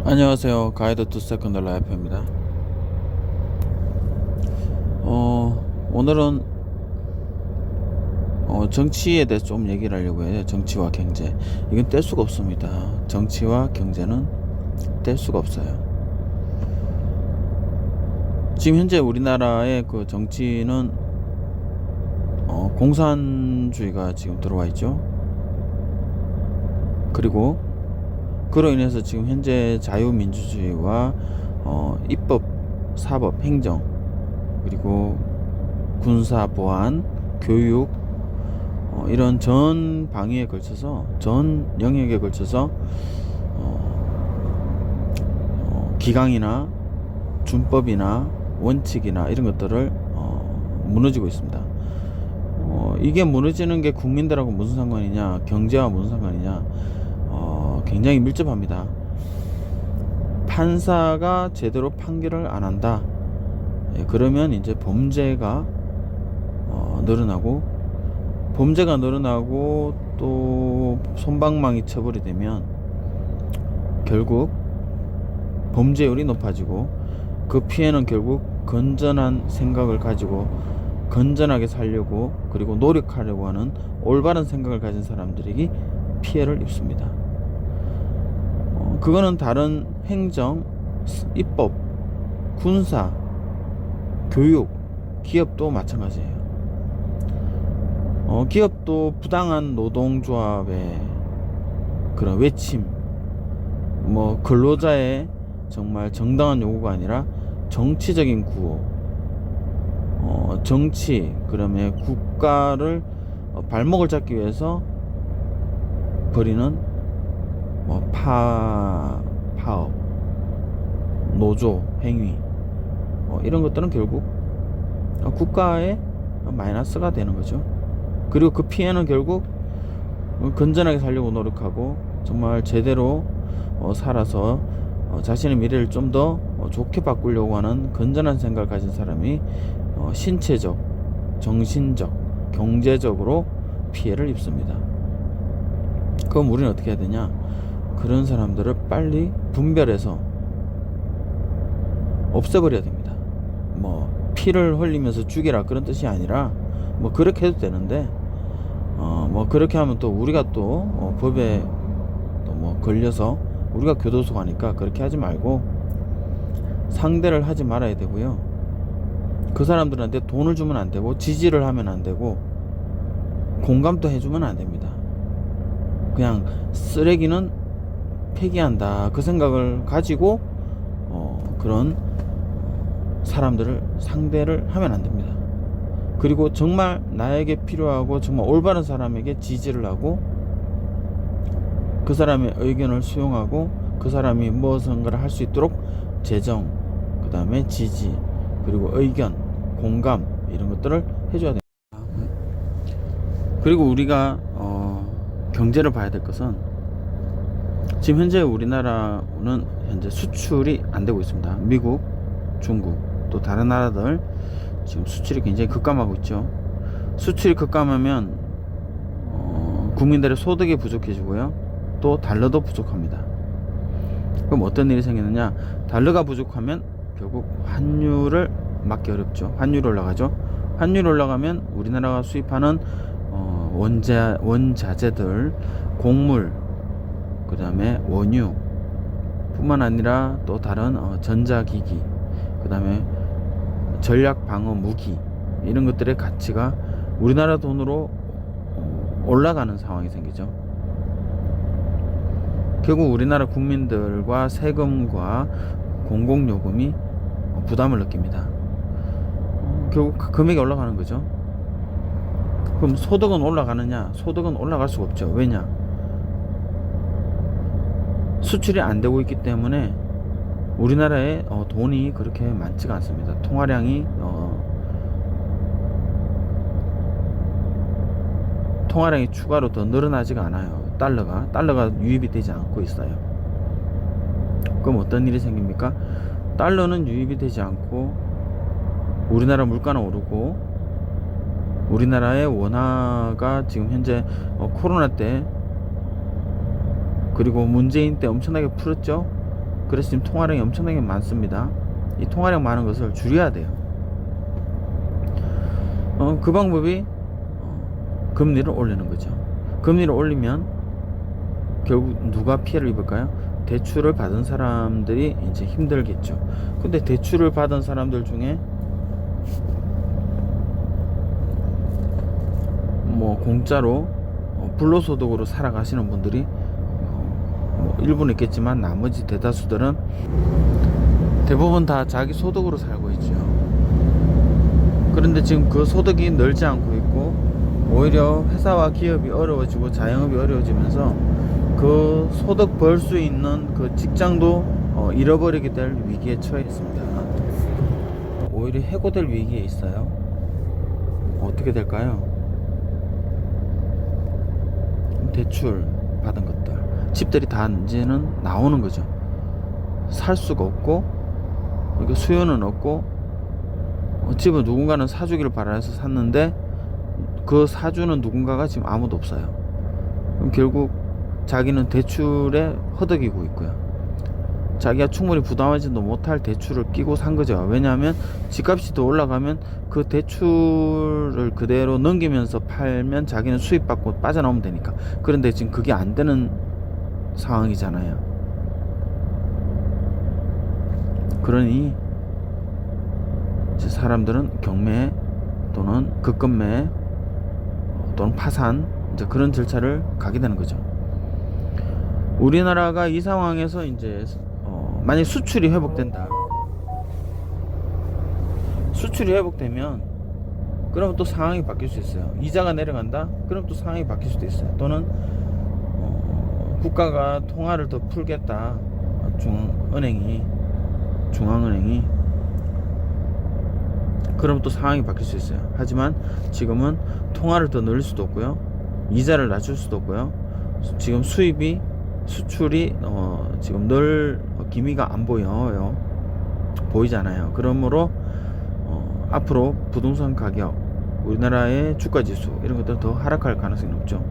안녕하세요. 가이드 투 세컨드 라이프입니다. 오늘은 정치에 대해서 좀 얘기를 하려고 해요. 정치와 경제. 이건 뗄 수가 없습니다. 정치와 경제는 뗄 수가 없어요. 지금 현재 우리나라의 그 정치는 공산주의가 지금 들어와 있죠. 그리고 그로 인해서 지금 현재 자유민주주의와 입법, 사법, 행정, 그리고 군사, 보안, 교육, 이런 전 방위에 걸쳐서, 전 영역에 걸쳐서 기강이나 준법이나 원칙이나 이런 것들을 무너지고 있습니다. 이게 무너지는 게 국민들하고 무슨 상관이냐, 경제와 무슨 상관이냐, 굉장히 밀접합니다. 판사가 제대로 판결을 안 한다. 그러면 이제 범죄가 늘어나고, 범죄가 늘어나고 또 솜방망이 처벌이 되면 결국 범죄율이 높아지고, 그 피해는 결국 건전한 생각을 가지고 건전하게 살려고, 그리고 노력하려고 하는 올바른 생각을 가진 사람들에게 피해를 입습니다. 그거는 다른 행정, 입법, 군사, 교육, 기업도 마찬가지예요. 기업도 부당한 노동조합의 그런 외침, 근로자의 정말 정당한 요구가 아니라 정치적인 구호, 정치, 그다음에 국가를 발목을 잡기 위해서 벌이는 파업, 노조 행위, 이런 것들은 결국 국가에 마이너스가 되는 거죠. 그리고 그 피해는 결국 건전하게 살려고 노력하고 정말 제대로 살아서 자신의 미래를 좀 더 좋게 바꾸려고 하는 건전한 생각을 가진 사람이 신체적, 정신적, 경제적으로 피해를 입습니다. 그럼 우리는 어떻게 해야 되냐? 그런 사람들을 빨리 분별해서 없애버려야 됩니다. 피를 흘리면서 죽이라 그런 뜻이 아니라 그렇게 해도 되는데, 그렇게 하면 또 우리가 또 법에 또 걸려서 우리가 교도소 가니까 그렇게 하지 말고 상대를 하지 말아야 되고요. 그 사람들한테 돈을 주면 안 되고, 지지를 하면 안 되고, 공감도 해주면 안 됩니다. 그냥 쓰레기는 폐기한다, 그 생각을 가지고 그런 사람들을 상대를 하면 안 됩니다. 그리고 정말 나에게 필요하고 정말 올바른 사람에게 지지를 하고, 그 사람의 의견을 수용하고, 그 사람이 무엇인가를 할 수 있도록 재정, 그 다음에 지지, 그리고 의견, 공감, 이런 것들을 해줘야 됩니다. 그리고 우리가 경제를 봐야 될 것은, 지금 현재 우리나라는 현재 수출이 안 되고 있습니다. 미국, 중국, 또 다른 나라들 지금 수출이 굉장히 급감하고 있죠. 수출이 급감하면 국민들의 소득이 부족해지고요, 또 달러도 부족합니다. 그럼 어떤 일이 생기느냐? 달러가 부족하면 결국 환율을 막기 어렵죠. 환율이 올라가죠. 환율이 올라가면 우리나라가 수입하는 원자재들, 곡물, 그 다음에 원유 뿐만 아니라 또 다른 전자기기, 그 다음에 전략 방어 무기, 이런 것들의 가치가 우리나라 돈으로 올라가는 상황이 생기죠. 결국 우리나라 국민들과 세금과 공공요금이 부담을 느낍니다. 결국 금액이 올라가는 거죠. 그럼 소득은 올라가느냐? 소득은 올라갈 수가 없죠. 왜냐? 수출이 안 되고 있기 때문에 우리나라에 돈이 그렇게 많지가 않습니다. 통화량이 추가로 더 늘어나지가 않아요. 달러가 유입이 되지 않고 있어요. 그럼 어떤 일이 생깁니까? 달러는 유입이 되지 않고 우리나라 물가는 오르고, 우리나라의 원화가 지금 현재 코로나 때, 그리고 문재인 때 엄청나게 풀었죠. 그래서 지금 통화량이 엄청나게 많습니다. 이 통화량 많은 것을 줄여야 돼요. 그 방법이 금리를 올리는 거죠. 금리를 올리면 결국 누가 피해를 입을까요? 대출을 받은 사람들이 이제 힘들겠죠. 근데 대출을 받은 사람들 중에 뭐 공짜로 불로소득으로 살아가시는 분들이 뭐 일부는 있겠지만 나머지 대다수들은 대부분 다 자기 소득으로 살고 있죠. 그런데 지금 그 소득이 늘지 않고 있고 오히려 회사와 기업이 어려워지고 자영업이 어려워지면서 그 소득 벌 수 있는 그 직장도 잃어버리게 될 위기에 처해 있습니다. 오히려 해고될 위기에 있어요. 어떻게 될까요? 대출 받은 것들, 집들이 다 이제는 나오는 거죠. 살 수가 없고 이게 수요는 없고 집을 누군가는 사주기를 바라서 샀는데 그 사주는 누군가가 지금 아무도 없어요. 그럼 결국 자기는 대출에 허덕이고 있고요. 자기가 충분히 부담하지도 못할 대출을 끼고 산 거죠. 왜냐하면 집값이 더 올라가면 그 대출을 그대로 넘기면서 팔면 자기는 수입 받고 빠져나오면 되니까. 그런데 지금 그게 안 되는 상황이잖아요. 그러니 사람들은 경매 또는 급급매 또는 파산 이제 그런 절차를 가게 되는 거죠. 우리나라가 이 상황에서 이제 만약 수출이 회복된다. 수출이 회복되면 그러면 또 상황이 바뀔 수 있어요. 이자가 내려간다. 그럼 또 상황이 바뀔 수도 있어요. 또는 국가가 통화를 더 풀겠다. 중앙은행이 그럼 또 상황이 바뀔 수 있어요. 하지만 지금은 통화를 더 늘릴 수도 없고요. 이자를 낮출 수도 없고요. 지금 수출이 지금 늘 기미가 안 보여요. 보이잖아요. 그러므로 앞으로 부동산 가격, 우리나라의 주가 지수 이런 것들 더 하락할 가능성이 높죠.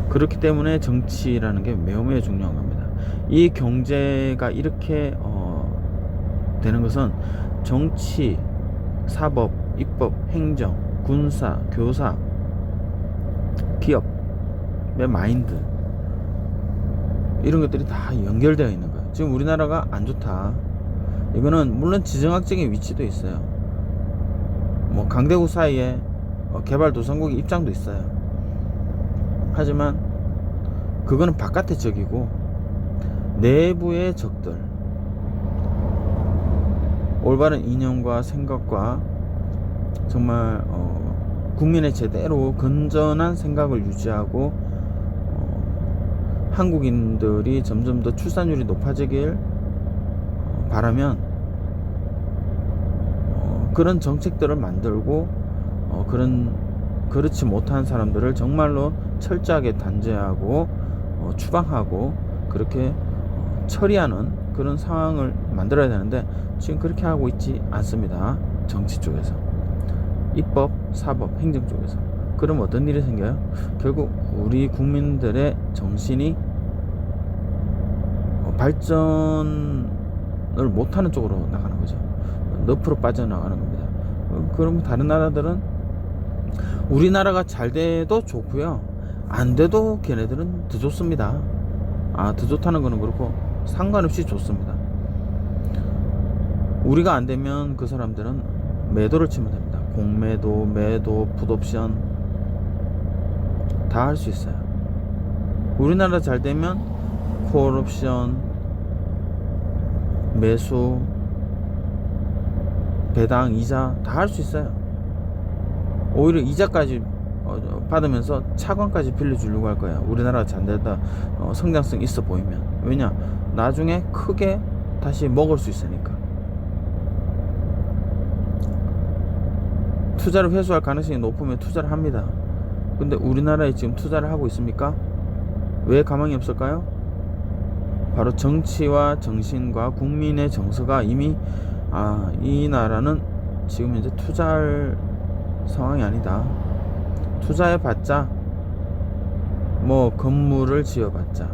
그렇기 때문에 정치라는 게 매우 중요한 겁니다. 이 경제가 이렇게 되는 것은 정치, 사법, 입법, 행정, 군사, 교사, 기업의 마인드 이런 것들이 다 연결되어 있는 거예요. 지금 우리나라가 안 좋다. 이거는 물론 지정학적인 위치도 있어요. 뭐 강대국 사이에 개발도상국의 입장도 있어요. 하지만 그거는 바깥의 적이고 내부의 적들, 올바른 이념과 생각과 정말 국민의 제대로 건전한 생각을 유지하고 한국인들이 점점 더 출산율이 높아지길 바라면 그런 정책들을 만들고 그렇지 못한 사람들을 정말로 철저하게 단죄하고 추방하고 그렇게 처리하는 그런 상황을 만들어야 되는데 지금 그렇게 하고 있지 않습니다. 정치 쪽에서, 입법, 사법, 행정 쪽에서. 그럼 어떤 일이 생겨요? 결국 우리 국민들의 정신이 발전을 못하는 쪽으로 나가는 거죠. 늪으로 빠져나가는 겁니다. 그럼 다른 나라들은 우리나라가 잘 돼도 좋고요, 안 돼도 걔네들은 더 좋습니다. 더 좋다는 거는 그렇고 상관없이 좋습니다. 우리가 안 되면 그 사람들은 매도를 치면 됩니다. 공매도, 매도, 풋옵션 다 할 수 있어요. 우리나라 잘 되면 콜옵션, 매수, 배당, 이자 다 할 수 있어요. 오히려 이자까지 받으면서 차관까지 빌려주려고 할 거예요. 우리나라가 잘 되다 성장성 있어 보이면. 왜냐? 나중에 크게 다시 먹을 수 있으니까. 투자를 회수할 가능성이 높으면 투자를 합니다. 근데 우리나라에 지금 투자를 하고 있습니까? 왜 가망이 없을까요? 바로 정치와 정신과 국민의 정서가 이미 이 나라는 지금 이제 투자할 상황이 아니다. 투자해봤자 뭐 건물을 지어봤자,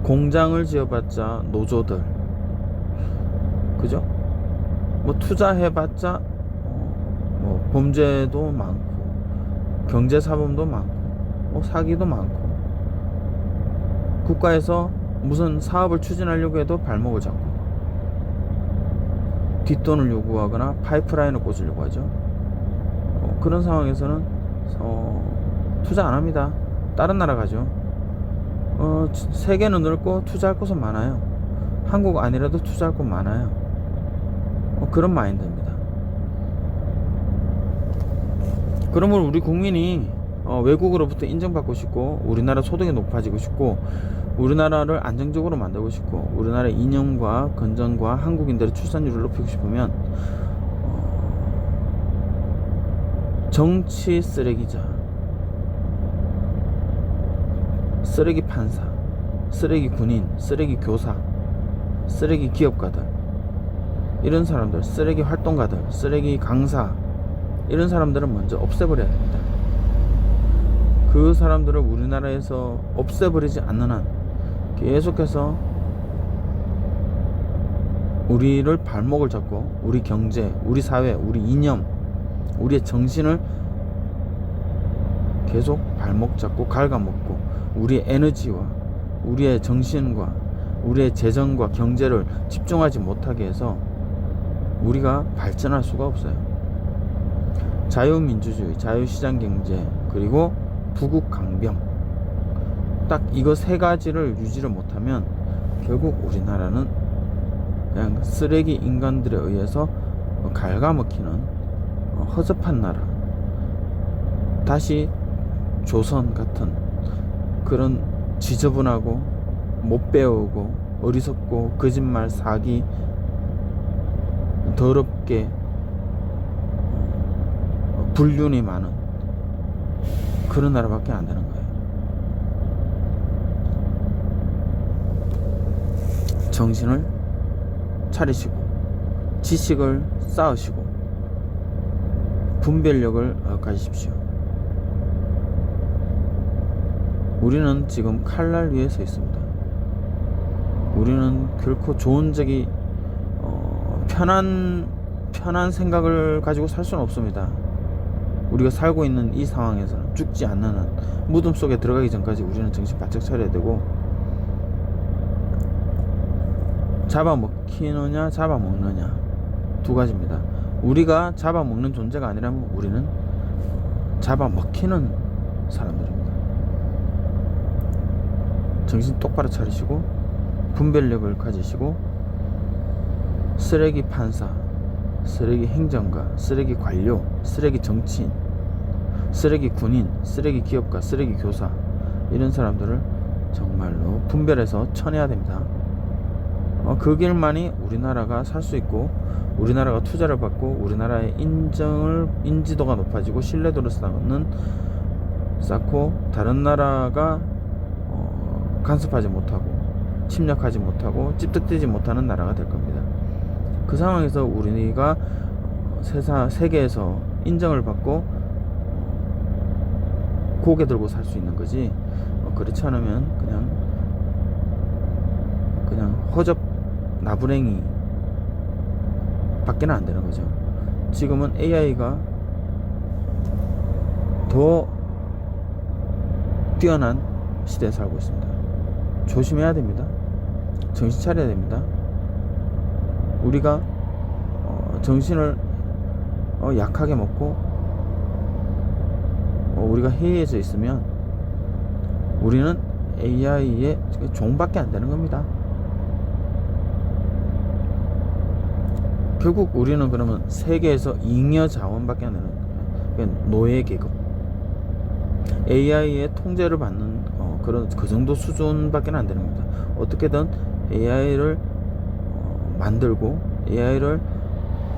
공장을 지어봤자 노조들, 그죠? 뭐 투자해봤자 뭐 범죄도 많고 경제사범도 많고 뭐 사기도 많고, 국가에서 무슨 사업을 추진하려고 해도 발목을 잡고 뒷돈을 요구하거나 파이프라인을 꽂으려고 하죠. 그런 상황에서는 투자 안 합니다. 다른 나라 가죠. 세계는 넓고 투자할 곳은 많아요. 한국 아니라도 투자할 곳 많아요. 그런 마인드입니다. 그러면 우리 국민이 외국으로부터 인정받고 싶고, 우리나라 소득이 높아지고 싶고, 우리나라를 안정적으로 만들고 싶고, 우리나라의 이념과 건전과 한국인들의 출산율을 높이고 싶으면 정치 쓰레기자, 쓰레기 판사, 쓰레기 군인, 쓰레기 교사, 쓰레기 기업가들, 이런 사람들, 쓰레기 활동가들, 쓰레기 강사, 이런 사람들은 먼저 없애버려야 됩니다. 그 사람들을 우리나라에서 없애버리지 않는 한 계속해서 우리를 발목을 잡고, 우리 경제, 우리 사회, 우리 이념, 우리의 정신을 계속 발목 잡고 갉아먹고, 우리의 에너지와 우리의 정신과 우리의 재정과 경제를 집중하지 못하게 해서 우리가 발전할 수가 없어요. 자유민주주의, 자유시장경제, 그리고 부국강병, 딱 이거 세 가지를 유지를 못하면 결국 우리나라는 그냥 쓰레기 인간들에 의해서 갉아먹히는 허접한 나라, 다시 조선 같은 그런 지저분하고 못 배우고 어리석고 거짓말, 사기, 더럽게 불륜이 많은 그런 나라밖에 안 되는 거예요. 정신을 차리시고 지식을 쌓으시고 분별력을 가지십시오. 우리는 지금 칼날 위에 서 있습니다. 우리는 결코 좋은 적이 편한 생각을 가지고 살 수는 없습니다. 우리가 살고 있는 이 상황에서는 죽지 않는 한, 무덤 속에 들어가기 전까지 우리는 정신 바짝 차려야 되고, 잡아먹히느냐 잡아먹느냐 두 가지입니다. 우리가 잡아먹는 존재가 아니라면 우리는 잡아먹히는 사람들입니다. 정신 똑바로 차리시고 분별력을 가지시고, 쓰레기 판사, 쓰레기 행정가, 쓰레기 관료, 쓰레기 정치인, 쓰레기 군인, 쓰레기 기업가, 쓰레기 교사, 이런 사람들을 정말로 분별해서 쳐내야 됩니다. 그 길만이 우리나라가 살 수 있고, 우리나라가 투자를 받고, 우리나라의 인지도가 높아지고 신뢰도를 쌓고 다른 나라가 간섭하지 못하고 침략하지 못하고 찝득대지 못하는 나라가 될 겁니다. 그 상황에서 우리가 세계에서 인정을 받고 고개 들고 살 수 있는 거지, 그렇지 않으면 그냥 허접 나부랭이 밖에는 안 되는 거죠. 지금은 AI가 더 뛰어난 시대에 살고 있습니다. 조심해야 됩니다. 정신 차려야 됩니다. 우리가 정신을 약하게 먹고 우리가 해이해져 있으면 우리는 AI의 종밖에 안 되는 겁니다. 결국 우리는 그러면 세계에서 잉여 자원밖에 안 되는 거예요. 그러니까 노예 계급, AI의 통제를 받는 그 정도 수준밖에 안 되는 겁니다. 어떻게든 AI를 만들고 AI를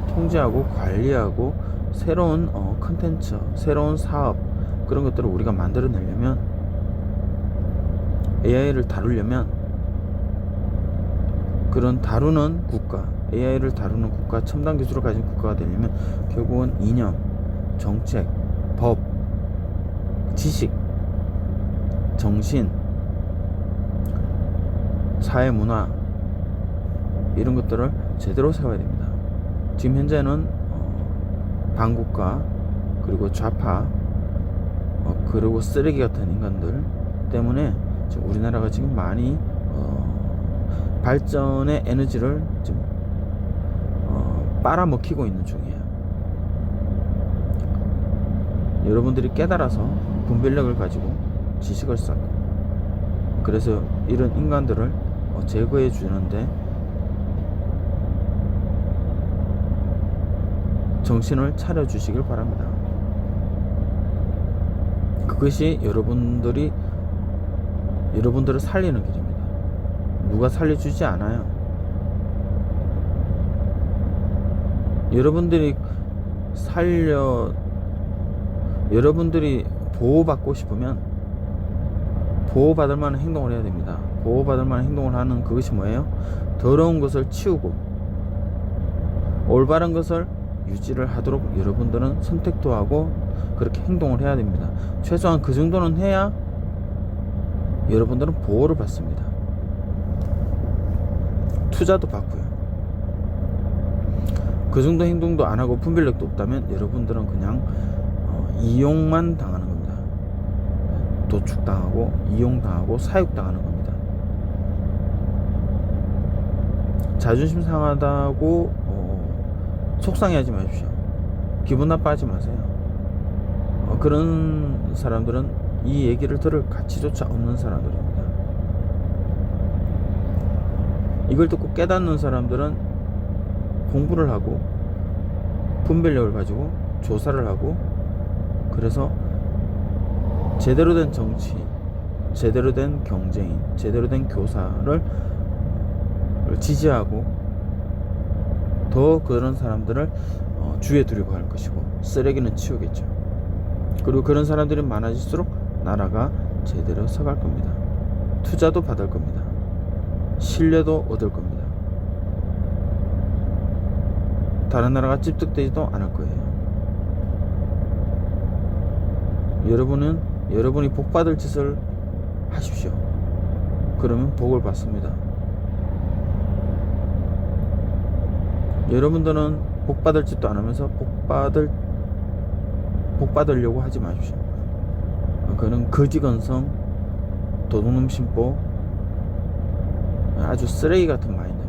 통제하고 관리하고 새로운 컨텐츠, 새로운 사업, 그런 것들을 우리가 만들어내려면, AI를 다루려면, 그런 다루는 국가, AI를 다루는 국가, 첨단 기술을 가진 국가가 되려면 결국은 이념, 정책, 법, 지식, 정신, 사회 문화 이런 것들을 제대로 세워야 됩니다. 지금 현재는 반국가 그리고 좌파 그리고 쓰레기 같은 인간들 때문에 지금 우리나라가 지금 많이 발전의 에너지를 지금 빨아먹히고 있는 중이에요. 여러분들이 깨달아서 분별력을 가지고 지식을 쌓고 그래서 이런 인간들을 제거해 주는데 정신을 차려 주시길 바랍니다. 그것이 여러분들을 살리는 길입니다. 누가 살려주지 않아요. 여러분들이 보호받고 싶으면 보호받을 만한 행동을 해야 됩니다. 보호받을 만한 행동을 하는 그것이 뭐예요? 더러운 것을 치우고 올바른 것을 유지를 하도록 여러분들은 선택도 하고 그렇게 행동을 해야 됩니다. 최소한 그 정도는 해야 여러분들은 보호를 받습니다. 투자도 받고요. 그 정도 행동도 안 하고 분별력도 없다면 여러분들은 그냥 이용만 당하는 겁니다. 도축당하고 이용당하고 사육당하는 겁니다. 자존심 상하다고 속상해하지 마십시오. 기분 나빠하지 마세요. 그런 사람들은 이 얘기를 들을 가치조차 없는 사람들입니다. 이걸 듣고 깨닫는 사람들은 공부를 하고 분별력을 가지고 조사를 하고 그래서 제대로 된 정치, 제대로 된 경제인, 제대로 된 교사를 지지하고 더 그런 사람들을 주위에 두려고 할 것이고 쓰레기는 치우겠죠. 그리고 그런 사람들이 많아질수록 나라가 제대로 서갈 겁니다. 투자도 받을 겁니다. 신뢰도 얻을 겁니다. 다른 나라가 찝득되지도 않을 거예요. 여러분이 복받을 짓을 하십시오. 그러면 복을 받습니다. 여러분들은 복받을 짓도 안 하면서 복받으려고 하지 마십시오. 그는 거지건성, 도둑놈 심보, 아주 쓰레기 같은 마인드.